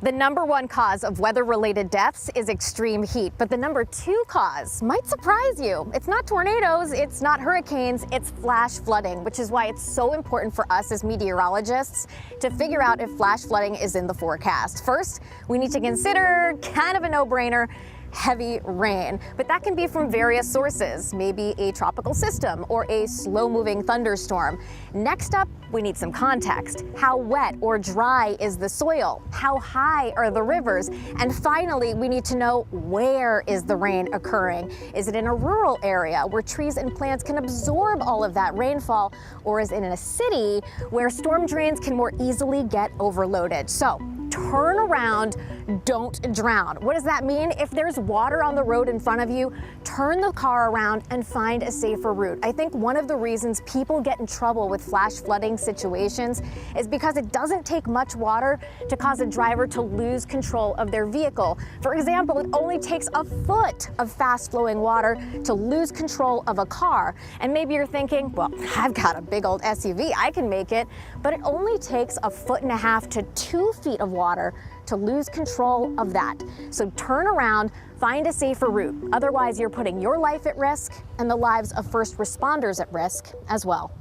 The #1 cause of weather-related deaths is extreme heat, but the #2 cause might surprise you. It's not tornadoes, it's not hurricanes, it's flash flooding, which is why it's so important for us as meteorologists to figure out if flash flooding is in the forecast. First, we need to consider kind of a no-brainer, heavy rain, but that can be from various sources, maybe a tropical system or a slow-moving thunderstorm. Next up, we need some context. How wet or dry is the soil? How high are the rivers? And finally, we need to know, where is the rain occurring? Is it in a rural area where trees and plants can absorb all of that rainfall, or is it in a city where storm drains can more easily get overloaded? So turn around, don't drown. What does that mean? If there's water on the road in front of you, turn the car around and find a safer route. I think one of the reasons people get in trouble with flash flooding situations is because it doesn't take much water to cause a driver to lose control of their vehicle. For example, it only takes a foot of fast-flowing water to lose control of a car. And maybe you're thinking, well, I've got a big old SUV, I can make it. But it only takes 1.5 to 2 feet of water to lose control of that. So turn around, find a safer route. Otherwise, you're putting your life at risk and the lives of first responders at risk as well.